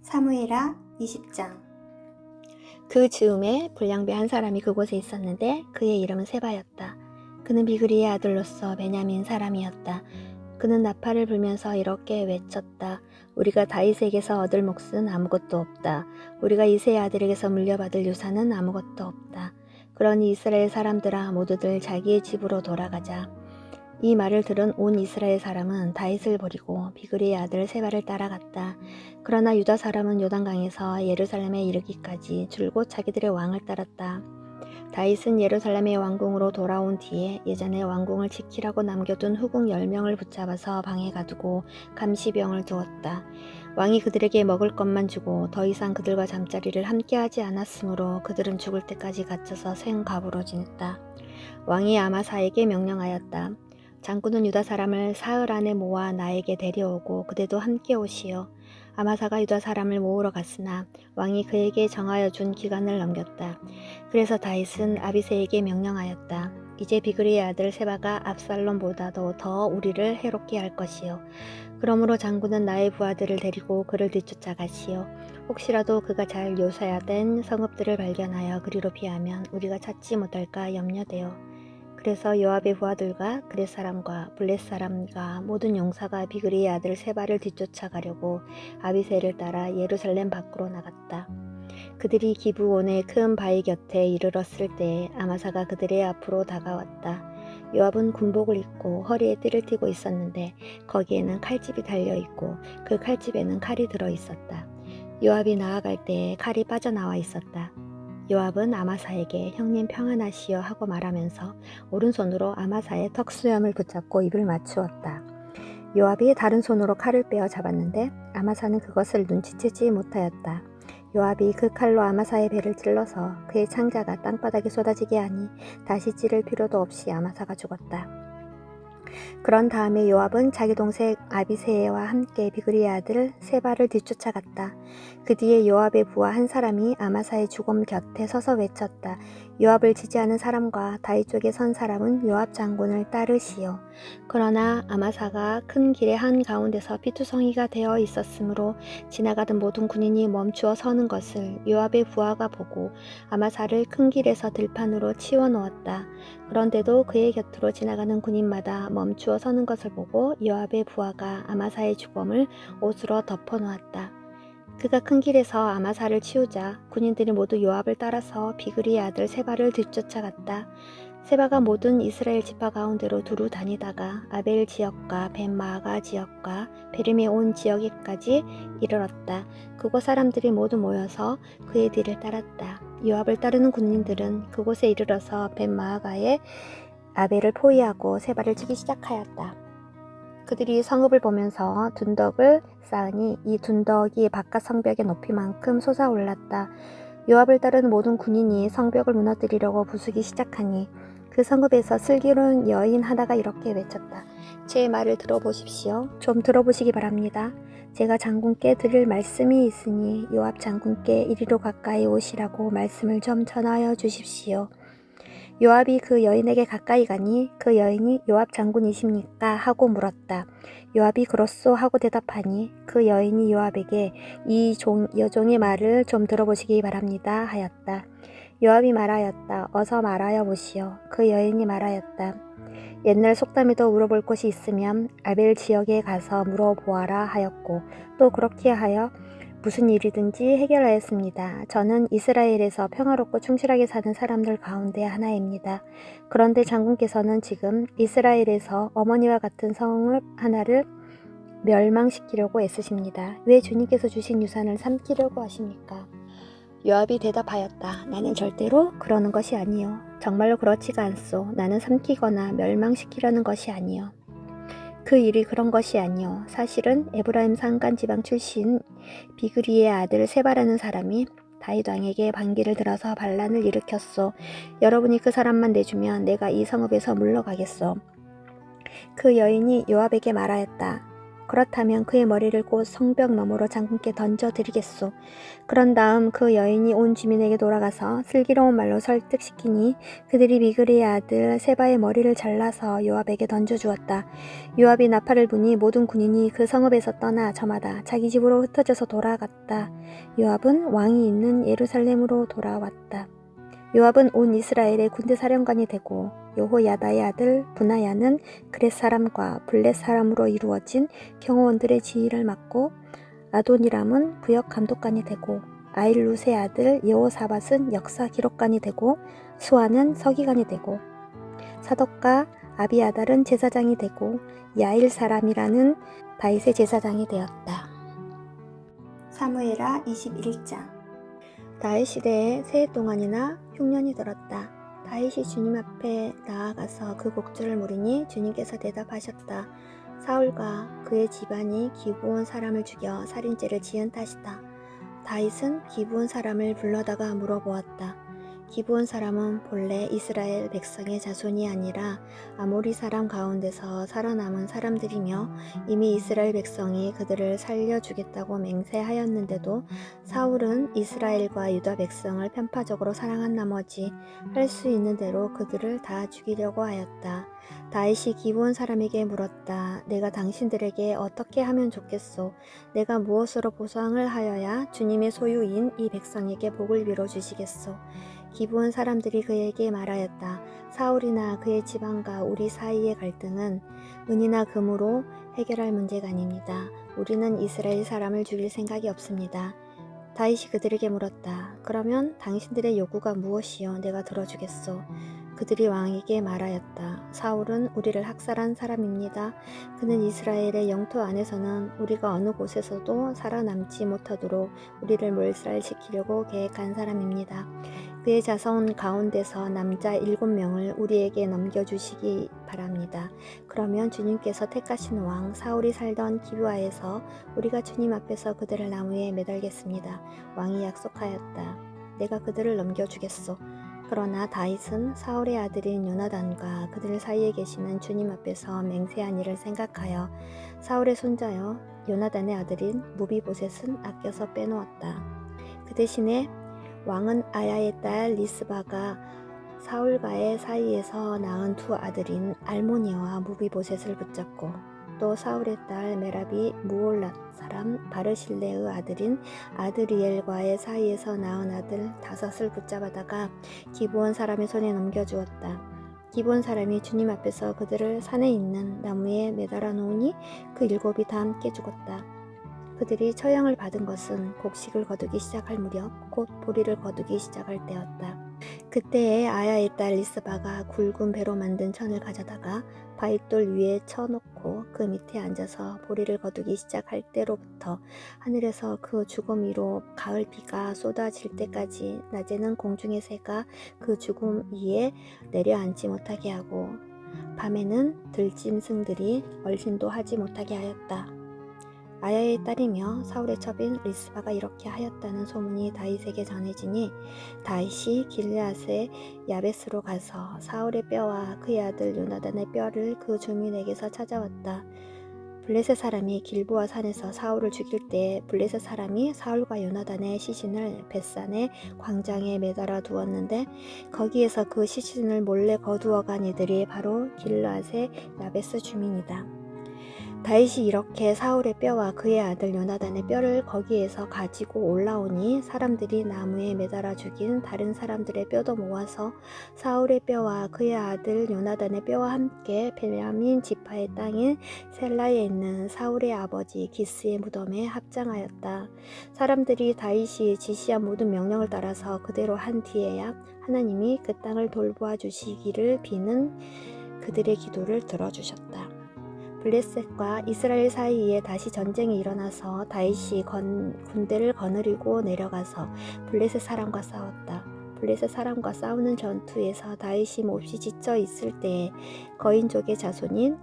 사무엘하 20장. 그 즈음에 불량배 한 사람이 그곳에 있었는데 그의 이름은 세바였다. 그는 비그리의 아들로서 베냐민 사람이었다. 그는 나팔을 불면서 이렇게 외쳤다. 우리가 다윗에게서 얻을 몫은 아무것도 없다. 우리가 이새의 아들에게서 물려받을 유산은 아무것도 없다. 그러니 이스라엘 사람들아 모두들 자기의 집으로 돌아가자. 이 말을 들은 온 이스라엘 사람은 다윗을 버리고 비그리의 아들 세바를 따라갔다. 그러나 유다 사람은 요단강에서 예루살렘에 이르기까지 줄곧 자기들의 왕을 따랐다. 다윗은 예루살렘의 왕궁으로 돌아온 뒤에 예전에 왕궁을 지키라고 남겨둔 후궁 10명을 붙잡아서 방에 가두고 감시병을 두었다. 왕이 그들에게 먹을 것만 주고 더 이상 그들과 잠자리를 함께하지 않았으므로 그들은 죽을 때까지 갇혀서 생갑으로 지냈다. 왕이 아마사에게 명령하였다. 장군은 유다 사람을 사흘 안에 모아 나에게 데려오고 그대도 함께 오시오. 아마사가 유다 사람을 모으러 갔으나 왕이 그에게 정하여 준 기간을 넘겼다. 그래서 다윗은 아비새에게 명령하였다. 이제 비그리의 아들 세바가 압살롬보다도 더 우리를 해롭게 할 것이요. 그러므로 장군은 나의 부하들을 데리고 그를 뒤쫓아가시오. 혹시라도 그가 잘 묘사된 성읍들을 발견하여 그리로 피하면 우리가 찾지 못할까 염려되어. 그래서 요압의 부하들과 그렛 사람과 블렛 사람과 모든 용사가 비그리의 아들 세바를 뒤쫓아가려고 아비새를 따라 예루살렘 밖으로 나갔다. 그들이 기브온의 큰 바위 곁에 이르렀을 때 아마사가 그들의 앞으로 다가왔다. 요압은 군복을 입고 허리에 띠를 띠고 있었는데 거기에는 칼집이 달려있고 그 칼집에는 칼이 들어있었다. 요압이 나아갈 때에 칼이 빠져나와 있었다. 요압은 아마사에게 형님 평안하시오 하고 말하면서 오른손으로 아마사의 턱수염을 붙잡고 입을 맞추었다. 요압이 다른 손으로 칼을 빼어 잡았는데 아마사는 그것을 눈치채지 못하였다. 요압이 그 칼로 아마사의 배를 찔러서 그의 창자가 땅바닥에 쏟아지게 하니 다시 찌를 필요도 없이 아마사가 죽었다. 그런 다음에 요압은 자기 동생 아비새와 함께 비그리의 아들 세바를 뒤쫓아갔다. 그 뒤에 요압의 부하 한 사람이 아마사의 죽음 곁에 서서 외쳤다. 요압을 지지하는 사람과 다윗 쪽에 선 사람은 요압 장군을 따르시오. 그러나 아마사가 큰 길의 한가운데서 피투성이가 되어 있었으므로 지나가던 모든 군인이 멈추어 서는 것을 요압의 부하가 보고 아마사를 큰 길에서 들판으로 치워 놓았다. 그런데도 그의 곁으로 지나가는 군인마다 멈추어 서는 것을 보고 요압의 부하가 아마사의 죽음을 옷으로 덮어 놓았다. 그가 큰 길에서 아마사를 치우자 군인들이 모두 요압을 따라서 비그리의 아들 세바를 뒤쫓아갔다. 세바가 모든 이스라엘 지파 가운데로 두루 다니다가 아벨 지역과 벤마아가 지역과 베림의 온 지역에까지 이르렀다. 그곳 사람들이 모두 모여서 그의 뒤를 따랐다. 요압을 따르는 군인들은 그곳에 이르러서 벤마아가의 아벨을 포위하고 세바를 치기 시작하였다. 그들이 성읍을 보면서 둔덕을 쌓으니 이 둔덕이 바깥 성벽의 높이만큼 솟아올랐다. 요압을 따르는 모든 군인이 성벽을 무너뜨리려고 부수기 시작하니 그 성읍에서 슬기로운 여인 하나가 이렇게 외쳤다. 제 말을 들어보십시오. 좀 들어보시기 바랍니다. 제가 장군께 드릴 말씀이 있으니 요압 장군께 이리로 가까이 오시라고 말씀을 좀 전하여 주십시오. 요압이 그 여인에게 가까이 가니 그 여인이 요압 장군이십니까? 하고 물었다. 요압이 그렇소 하고 대답하니 그 여인이 요압에게 이 여종의 말을 좀 들어보시기 바랍니다 하였다. 요압이 말하였다. 어서 말하여 보시오. 그 여인이 말하였다. 옛날 속담에도 물어볼 곳이 있으면 아벨 지역에 가서 물어보아라 하였고 또 그렇게 하여 무슨 일이든지 해결하였습니다. 저는 이스라엘에서 평화롭고 충실하게 사는 사람들 가운데 하나입니다. 그런데 장군께서는 지금 이스라엘에서 어머니와 같은 성읍 하나를 멸망시키려고 애쓰십니다. 왜 주님께서 주신 유산을 삼키려고 하십니까? 요압이 대답하였다. 나는 절대로 그러는 것이 아니요. 정말로 그렇지가 않소. 나는 삼키거나 멸망시키려는 것이 아니요. 그 일이 그런 것이 아니요. 사실은 에브라임 산간 지방 출신 비그리의 아들 세바라는 사람이 다윗 왕에게 반기를 들어서 반란을 일으켰소. 여러분이 그 사람만 내주면 내가 이 성읍에서 물러가겠소. 그 여인이 요압에게 말하였다. 그렇다면 그의 머리를 곧 성벽 너머로 장군께 던져드리겠소. 그런 다음 그 여인이 온 주민에게 돌아가서 슬기로운 말로 설득시키니 그들이 미그리의 아들 세바의 머리를 잘라서 요압에게 던져주었다. 요압이 나팔을 부니 모든 군인이 그 성읍에서 떠나 저마다 자기 집으로 흩어져서 돌아갔다. 요압은 왕이 있는 예루살렘으로 돌아왔다. 요압은 온 이스라엘의 군대 사령관이 되고 여호야다의 아들 분하야는 그렛 사람과 블렛 사람으로 이루어진 경호원들의 지휘를 맡고 아도니람은 부역 감독관이 되고 아일룻의 아들 여호사밧은 역사 기록관이 되고 수아는 서기관이 되고 사독과 아비아달은 제사장이 되고 야일 사람이라는 다윗의 제사장이 되었다. 사무엘하 21장. 다윗 시대에 세 해 동안이나 흉년이 들었다. 다윗이 주님 앞에 나아가서 그 곡절을 물으니 주님께서 대답하셨다. 사울과 그의 집안이 기브온 사람을 죽여 살인죄를 지은 탓이다. 다윗은 기브온 사람을 불러다가 물어보았다. 기브온 사람은 본래 이스라엘 백성의 자손이 아니라 아모리 사람 가운데서 살아남은 사람들이며 이미 이스라엘 백성이 그들을 살려주겠다고 맹세하였는데도 사울은 이스라엘과 유다 백성을 편파적으로 사랑한 나머지 할 수 있는 대로 그들을 다 죽이려고 하였다. 다윗이 기브온 사람에게 물었다. 내가 당신들에게 어떻게 하면 좋겠소? 내가 무엇으로 보상을 하여야 주님의 소유인 이 백성에게 복을 빌어주시겠소? 기브온 사람들이 그에게 말하였다. 사울이나 그의 집안과 우리 사이의 갈등은 은이나 금으로 해결할 문제가 아닙니다. 우리는 이스라엘 사람을 죽일 생각이 없습니다. 다윗이 그들에게 물었다. 그러면 당신들의 요구가 무엇이요? 내가 들어주겠소. 그들이 왕에게 말하였다. 사울은 우리를 학살한 사람입니다. 그는 이스라엘의 영토 안에서는 우리가 어느 곳에서도 살아남지 못하도록 우리를 몰살시키려고 계획한 사람입니다. 그의 자손 가운데서 남자 7명을 우리에게 넘겨주시기 바랍니다. 그러면 주님께서 택하신 왕 사울이 살던 기브아에서 우리가 주님 앞에서 그들을 나무에 매달겠습니다. 왕이 약속하였다. 내가 그들을 넘겨주겠소. 그러나 다윗은 사울의 아들인 요나단과 그들 사이에 계시는 주님 앞에서 맹세한 일을 생각하여 사울의 손자여 요나단의 아들인 무비보셋은 아껴서 빼놓았다. 그 대신에 왕은 아야의 딸 리스바가 사울과의 사이에서 낳은 두 아들인 알모니아와 무비보셋을 붙잡고 또 사울의 딸 메랍이 무올랏 사람 바르실레의 아들인 아드리엘과의 사이에서 낳은 아들 5을 붙잡아다가 기브온 사람의 손에 넘겨주었다. 기브온 사람이 주님 앞에서 그들을 산에 있는 나무에 매달아 놓으니 그 7이 다 함께 죽었다. 그들이 처형을 받은 것은 곡식을 거두기 시작할 무렵 곧 보리를 거두기 시작할 때였다. 그때에 아야의 딸 리스바가 굵은 배로 만든 천을 가져다가 바윗돌 위에 쳐놓고 그 밑에 앉아서 보리를 거두기 시작할 때로부터 하늘에서 그 죽음 위로 가을 비가 쏟아질 때까지 낮에는 공중의 새가 그 죽음 위에 내려앉지 못하게 하고 밤에는 들짐승들이 얼씬도 하지 못하게 하였다. 아야의 딸이며 사울의 첩인 리스바가 이렇게 하였다는 소문이 다윗에게 전해지니 다윗이 길르앗의 야베스로 가서 사울의 뼈와 그의 아들 요나단의 뼈를 그 주민에게서 찾아왔다. 블레셋 사람이 길보아 산에서 사울을 죽일 때 블레셋 사람이 사울과 요나단의 시신을 벳산의 광장에 매달아 두었는데 거기에서 그 시신을 몰래 거두어간 이들이 바로 길르앗의 야베스 주민이다. 다윗이 이렇게 사울의 뼈와 그의 아들 요나단의 뼈를 거기에서 가지고 올라오니 사람들이 나무에 매달아 죽인 다른 사람들의 뼈도 모아서 사울의 뼈와 그의 아들 요나단의 뼈와 함께 베냐민 지파의 땅인 셀라에 있는 사울의 아버지 기스의 무덤에 합장하였다. 사람들이 다윗이 지시한 모든 명령을 따라서 그대로 한 뒤에야 하나님이 그 땅을 돌보아 주시기를 비는 그들의 기도를 들어주셨다. 블레셋과 이스라엘 사이에 다시 전쟁이 일어나서 다윗이 군대를 거느리고 내려가서 블레셋 사람과 싸웠다. 블레셋 사람과 싸우는 전투에서 다윗이 몹시 지쳐 있을 때에 거인족의 자손인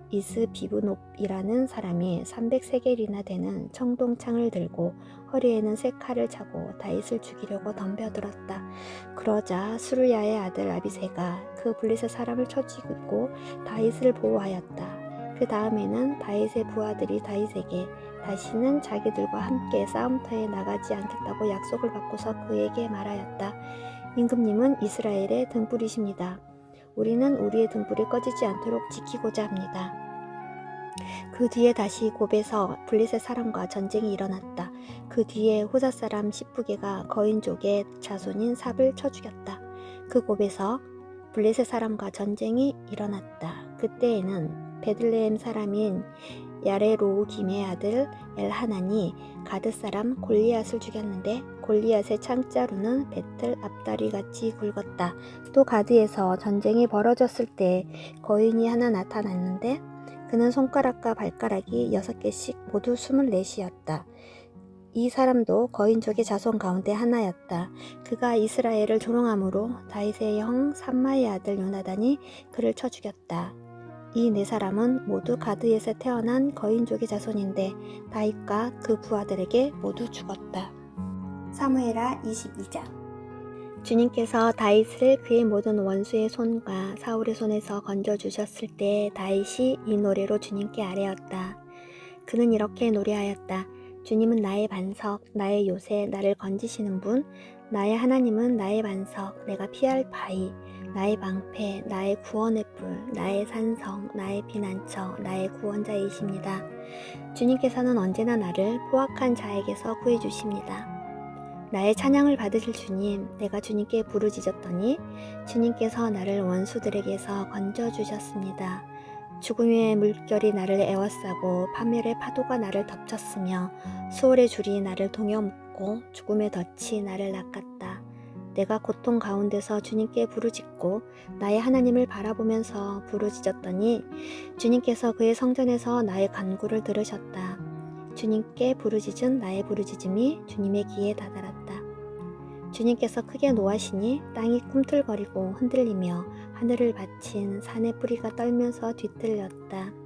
이스비브놉이라는 사람이 300세겔이나 되는 청동창을 들고 허리에는 세 칼을 차고 다윗을 죽이려고 덤벼들었다. 그러자 수르야의 아들 아비새가 그 블레셋 사람을 쳐 죽이고 다윗을 보호하였다. 그 다음에는 다윗의 부하들이 다윗에게 다시는 자기들과 함께 싸움터에 나가지 않겠다고 약속을 받고서 그에게 말하였다. 임금님은 이스라엘의 등불이십니다. 우리는 우리의 등불이 꺼지지 않도록 지키고자 합니다. 그 뒤에 다시 곱에서 블레셋 사람과 전쟁이 일어났다. 그 뒤에 호사 사람 시프게가 거인족의 자손인 삽을 쳐 죽였다. 그 곱에서 블레셋 사람과 전쟁이 일어났다. 그때에는 베들레헴 사람인 야레로우 김의 아들 엘하난이 가드 사람 골리앗을 죽였는데 골리앗의 창자루는 배틀 앞다리 같이 굵었다. 또 가드에서 전쟁이 벌어졌을 때 거인이 하나 나타났는데 그는 손가락과 발가락이 6개씩 모두 24이었다. 이 사람도 거인족의 자손 가운데 하나였다. 그가 이스라엘을 조롱함으로 다윗의 형 삼마의 아들 요나단이 그를 쳐 죽였다. 이 네 사람은 모두 가드에서 태어난 거인족의 자손인데 다윗과 그 부하들에게 모두 죽었다. 사무엘하 22장. 주님께서 다윗을 그의 모든 원수의 손과 사울의 손에서 건져주셨을 때 다윗이 이 노래로 주님께 아뢰었다. 그는 이렇게 노래하였다. 주님은 나의 반석, 나의 요새, 나를 건지시는 분, 나의 하나님은 나의 반석, 내가 피할 바위, 나의 방패, 나의 구원의 뿔, 나의 산성, 나의 피난처, 나의 구원자이십니다. 주님께서는 언제나 나를 포악한 자에게서 구해주십니다. 나의 찬양을 받으실 주님, 내가 주님께 부르짖었더니 주님께서 나를 원수들에게서 건져주셨습니다. 죽음의 물결이 나를 에워싸고 파멸의 파도가 나를 덮쳤으며 수월의 줄이 나를 동여묶고 죽음의 덫이 나를 낚았다. 내가 고통 가운데서 주님께 부르짖고 나의 하나님을 바라보면서 부르짖었더니 주님께서 그의 성전에서 나의 간구를 들으셨다. 주님께 부르짖은 나의 부르짖음이 주님의 귀에 다다랐다. 주님께서 크게 노하시니 땅이 꿈틀거리고 흔들리며 하늘을 받친 산의 뿌리가 떨면서 뒤틀렸다.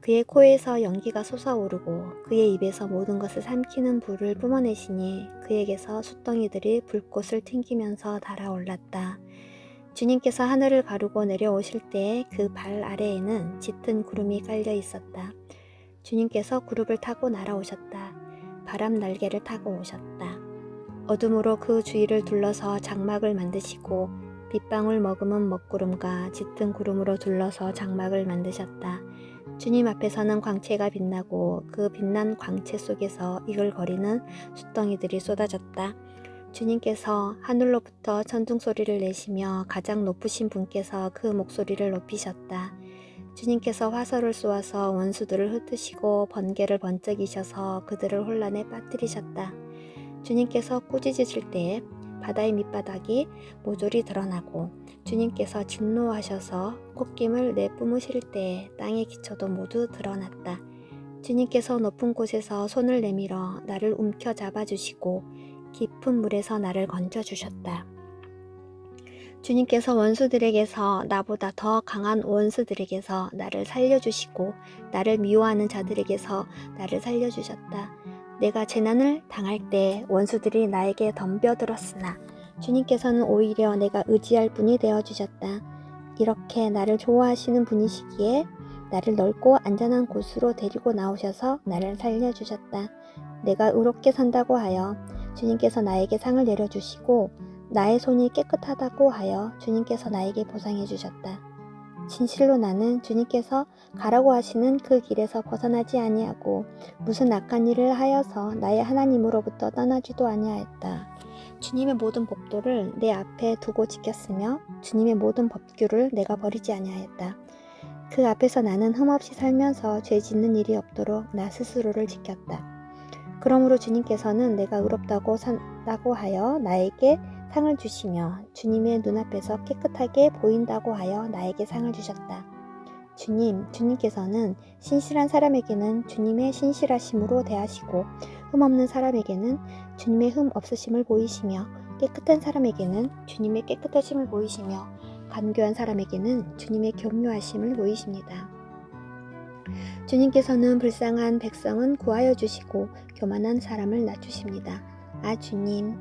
그의 코에서 연기가 솟아오르고 그의 입에서 모든 것을 삼키는 불을 뿜어내시니 그에게서 숫덩이들이 불꽃을 튕기면서 달아올랐다. 주님께서 하늘을 가르고 내려오실 때에 그 발 아래에는 짙은 구름이 깔려 있었다. 주님께서 구름을 타고 날아오셨다. 바람 날개를 타고 오셨다. 어둠으로 그 주위를 둘러서 장막을 만드시고 빗방울 머금은 먹구름과 짙은 구름으로 둘러서 장막을 만드셨다. 주님 앞에서는 광채가 빛나고 그 빛난 광채 속에서 이글거리는 숫덩이들이 쏟아졌다. 주님께서 하늘로부터 천둥소리를 내시며 가장 높으신 분께서 그 목소리를 높이셨다. 주님께서 화살을 쏘아서 원수들을 흩으시고 번개를 번쩍이셔서 그들을 혼란에 빠뜨리셨다. 주님께서 꾸짖으실 때에 바다의 밑바닥이 모조리 드러나고 주님께서 진노하셔서 콧김을 내뿜으실 때에 땅의 기초도 모두 드러났다. 주님께서 높은 곳에서 손을 내밀어 나를 움켜 잡아주시고 깊은 물에서 나를 건져주셨다. 주님께서 원수들에게서 나보다 더 강한 원수들에게서 나를 살려주시고 나를 미워하는 자들에게서 나를 살려주셨다. 내가 재난을 당할 때 원수들이 나에게 덤벼들었으나 주님께서는 오히려 내가 의지할 분이 되어주셨다. 이렇게 나를 좋아하시는 분이시기에 나를 넓고 안전한 곳으로 데리고 나오셔서 나를 살려주셨다. 내가 의롭게 산다고 하여 주님께서 나에게 상을 내려주시고 나의 손이 깨끗하다고 하여 주님께서 나에게 보상해 주셨다. 진실로 나는 주님께서 가라고 하시는 그 길에서 벗어나지 아니하고 무슨 악한 일을 하여서 나의 하나님으로부터 떠나지도 아니하였다. 주님의 모든 법도를 내 앞에 두고 지켰으며 주님의 모든 법규를 내가 버리지 아니하였다. 그 앞에서 나는 흠없이 살면서 죄 짓는 일이 없도록 나 스스로를 지켰다. 그러므로 주님께서는 내가 의롭다고 산다고 하여 나에게 상을 주시며 주님의 눈앞에서 깨끗하게 보인다고 하여 나에게 상을 주셨다. 주님께서는 신실한 사람에게는 주님의 신실하심으로 대하시고 흠없는 사람에게는 주님의 흠 없으심을 보이시며 깨끗한 사람에게는 주님의 깨끗하심을 보이시며 간교한 사람에게는 주님의 겸손하심을 보이십니다. 주님께서는 불쌍한 백성은 구하여 주시고 교만한 사람을 낮추십니다. 아 주님,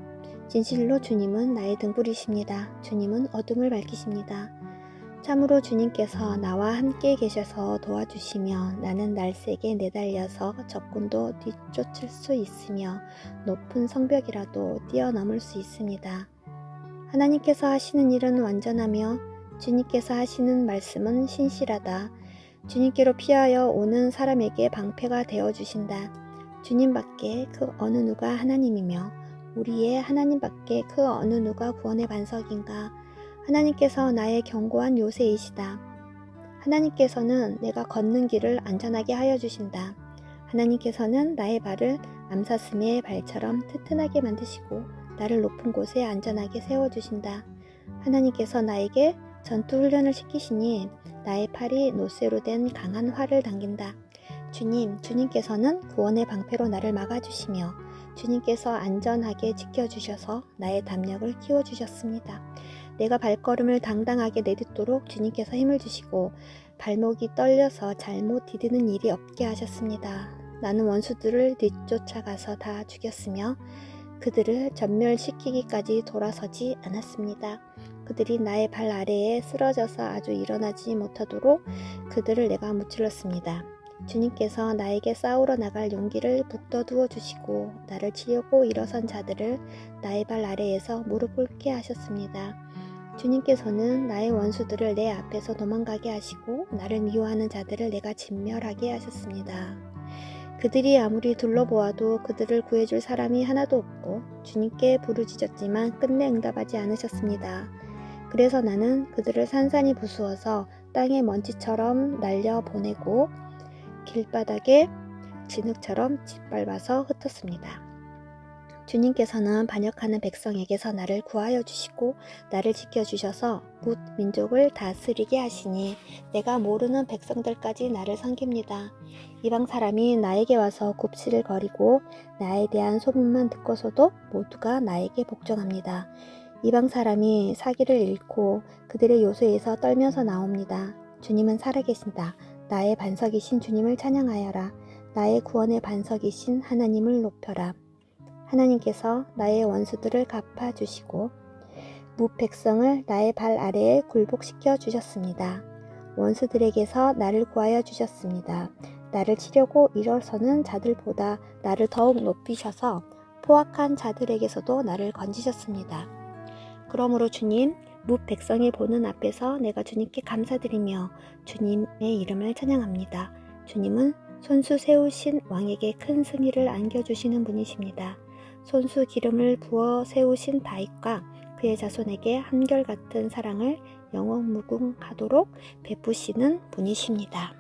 진실로 주님은 나의 등불이십니다. 주님은 어둠을 밝히십니다. 참으로 주님께서 나와 함께 계셔서 도와주시며 나는 날쌔게 내달려서 적군도 뒤쫓을 수 있으며 높은 성벽이라도 뛰어넘을 수 있습니다. 하나님께서 하시는 일은 완전하며 주님께서 하시는 말씀은 신실하다. 주님께로 피하여 오는 사람에게 방패가 되어주신다. 주님밖에 그 어느 누가 하나님이며 우리의 하나님밖에 그 어느 누가 구원의 반석인가. 하나님께서 나의 견고한 요새이시다. 하나님께서는 내가 걷는 길을 안전하게 하여 주신다. 하나님께서는 나의 발을 암사슴의 발처럼 튼튼하게 만드시고 나를 높은 곳에 안전하게 세워주신다. 하나님께서 나에게 전투 훈련을 시키시니 나의 팔이 노쇠로 된 강한 활을 당긴다. 주님께서는 구원의 방패로 나를 막아주시며 주님께서 안전하게 지켜주셔서 나의 담력을 키워주셨습니다. 내가 발걸음을 당당하게 내딛도록 주님께서 힘을 주시고 발목이 떨려서 잘못 디디는 일이 없게 하셨습니다. 나는 원수들을 뒤쫓아가서 다 죽였으며 그들을 전멸시키기까지 돌아서지 않았습니다. 그들이 나의 발 아래에 쓰러져서 아주 일어나지 못하도록 그들을 내가 무찔렀습니다. 주님께서 나에게 싸우러 나갈 용기를 북돋우어 주시고 나를 치려고 일어선 자들을 나의 발 아래에서 무릎 꿇게 하셨습니다. 주님께서는 나의 원수들을 내 앞에서 도망가게 하시고 나를 미워하는 자들을 내가 진멸하게 하셨습니다. 그들이 아무리 둘러보아도 그들을 구해줄 사람이 하나도 없고 주님께 부르짖었지만 끝내 응답하지 않으셨습니다. 그래서 나는 그들을 산산이 부수어서 땅의 먼지처럼 날려보내고 길바닥에 진흙처럼 짓밟아서 흩었습니다. 주님께서는 반역하는 백성에게서 나를 구하여 주시고 나를 지켜주셔서 뭇 민족을 다스리게 하시니 내가 모르는 백성들까지 나를 섬깁니다. 이방 사람이 나에게 와서 굽시를 거리고 나에 대한 소문만 듣고서도 모두가 나에게 복종합니다. 이방 사람이 사기를 잃고 그들의 요새에서 떨면서 나옵니다. 주님은 살아계신다. 나의 반석이신 주님을 찬양하여라. 나의 구원의 반석이신 하나님을 높여라. 하나님께서 나의 원수들을 갚아주시고 무백성을 나의 발 아래에 굴복시켜 주셨습니다. 원수들에게서 나를 구하여 주셨습니다. 나를 치려고 일어서는 자들보다 나를 더욱 높이셔서 포악한 자들에게서도 나를 건지셨습니다. 그러므로 주님, 무백성이 보는 앞에서 내가 주님께 감사드리며 주님의 이름을 찬양합니다. 주님은 손수 세우신 왕에게 큰 승리를 안겨주시는 분이십니다. 손수 기름을 부어 세우신 다윗과 그의 자손에게 한결같은 사랑을 영원무궁하도록 베푸시는 분이십니다.